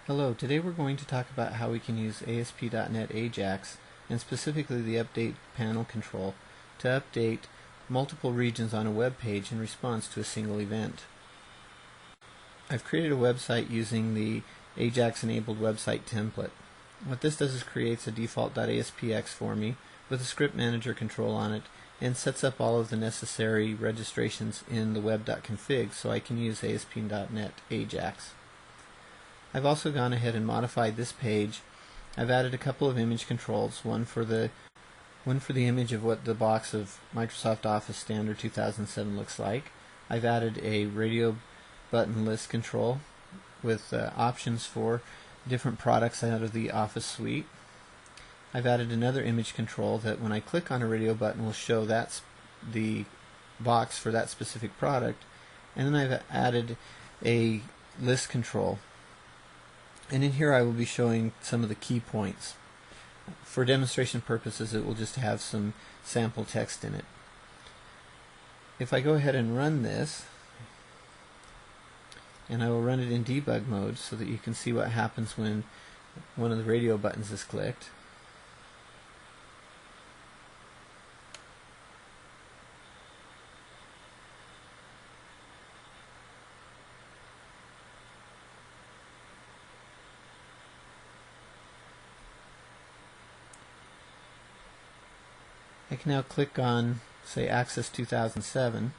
Hello, today we're going to talk about how we can use ASP.NET AJAX, and specifically the Update Panel control, to update multiple regions on a web page in response to a single event. I've created a website using the AJAX-enabled website template. What this does is creates a default.aspx for me with a script manager control on it and sets up all of the necessary registrations in the web.config so I can use ASP.NET AJAX. I've also gone ahead and modified this page. I've added a couple of image controls, one for the image of what the box of Microsoft Office Standard 2007 looks like. I've added a radio button list control with options for different products out of the Office suite. I've added another image control that when I click on a radio button will show that's the box for that specific product. And then I've added a list control. And in here I will be showing some of the key points. For demonstration purposes it will just have some sample text in it. If I go ahead and run this, and I will run it in debug mode so that you can see what happens when one of the radio buttons is clicked. I can now click on, say, Access 2007.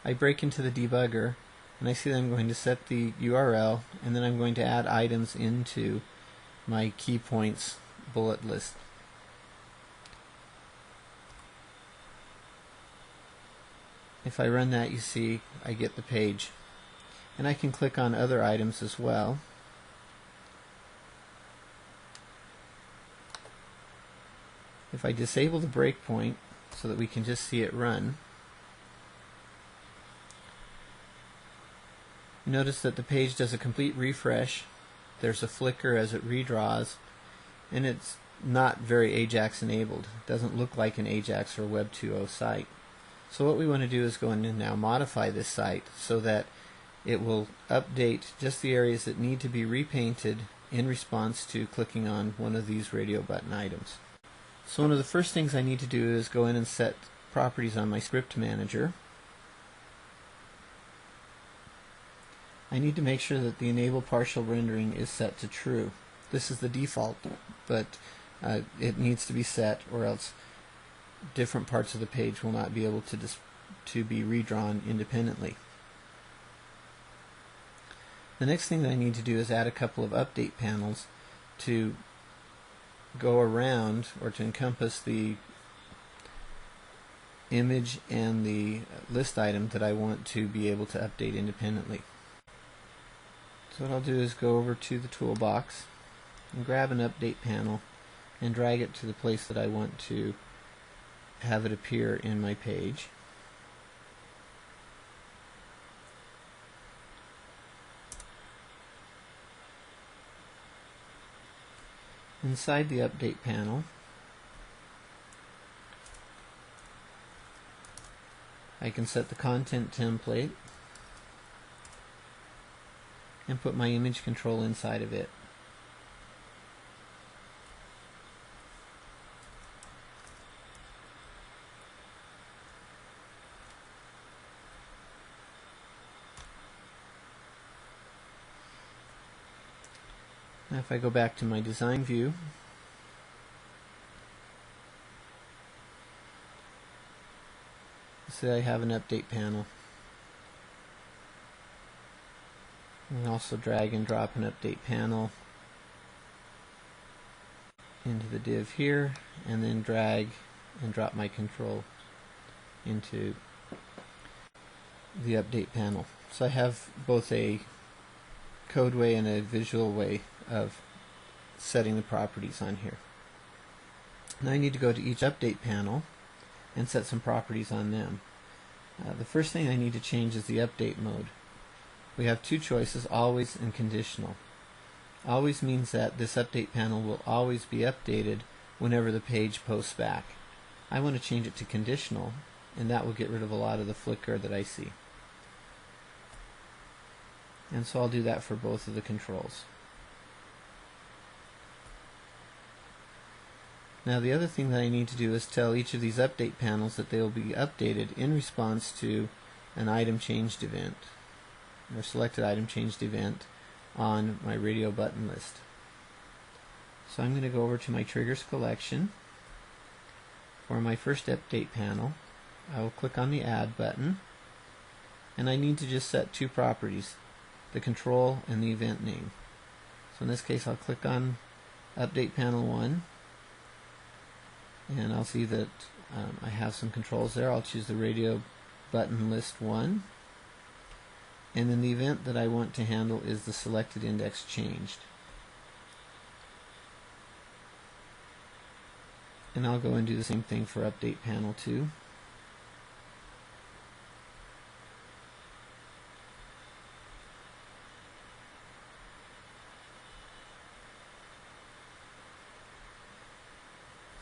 I break into the debugger and I see that I'm going to set the URL and then I'm going to add items into my key points bullet list. If I run that, you see I get the page. And I can click on other items as well. If I disable the breakpoint so that we can just see it run, notice that the page does a complete refresh. There's a flicker as it redraws, and it's not very AJAX enabled. It doesn't look like an AJAX or Web 2.0 site. So what we want to do is go in and now modify this site so that it will update just the areas that need to be repainted in response to clicking on one of these radio button items. So one of the first things I need to do is go in and set properties on my script manager. I need to make sure that the enable partial rendering is set to true. This is the default, but it needs to be set or else different parts of the page will not be able to be redrawn independently. The next thing that I need to do is add a couple of update panels to go around or to encompass the image and the list item that I want to be able to update independently. So what I'll do is go over to the toolbox and grab an update panel and drag it to the place that I want to have it appear in my page. Inside the update panel, I can set the content template and put my image control inside of it. Now if I go back to my design view, see I have an update panel. I can also drag and drop an update panel into the div here, and then drag and drop my control into the update panel. So I have both a code way and a visual way of setting the properties on here. Now I need to go to each update panel and set some properties on them. The first thing I need to change is the update mode. We have two choices, always and conditional. Always means that this update panel will always be updated whenever the page posts back. I want to change it to conditional, and that will get rid of a lot of the flicker that I see. And so I'll do that for both of the controls. Now the other thing that I need to do is tell each of these update panels that they will be updated in response to an item changed event, or selected item changed event on my radio button list. So I'm going to go over to my triggers collection. For my first update panel, I will click on the add button, and I need to just set two properties, the control and the event name. So in this case I'll click on update panel 1, and I'll see that I have some controls there. I'll choose the radio button list 1, and then the event that I want to handle is the selected index changed. And I'll go and do the same thing for update panel 2.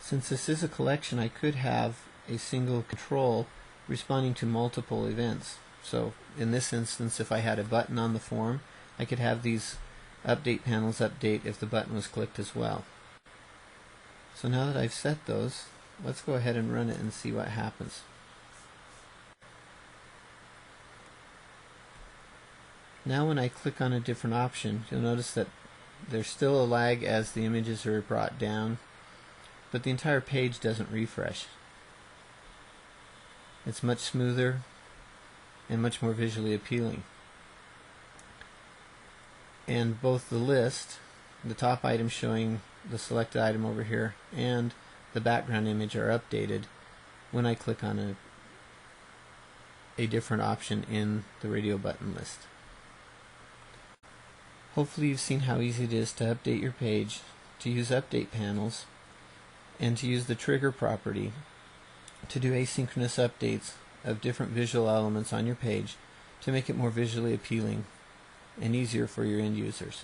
Since this is a collection, I could have a single control responding to multiple events. So in this instance, if I had a button on the form, I could have these update panels update if the button was clicked as well. So now that I've set those, let's go ahead and run it and see what happens. Now when I click on a different option, you'll notice that there's still a lag as the images are brought down, but the entire page doesn't refresh. It's much smoother and much more visually appealing. And both the list, the top item showing the selected item over here, and the background image are updated when I click on a different option in the radio button list. Hopefully you've seen how easy it is to update your page, to use update panels, and to use the trigger property to do asynchronous updates of different visual elements on your page to make it more visually appealing and easier for your end users.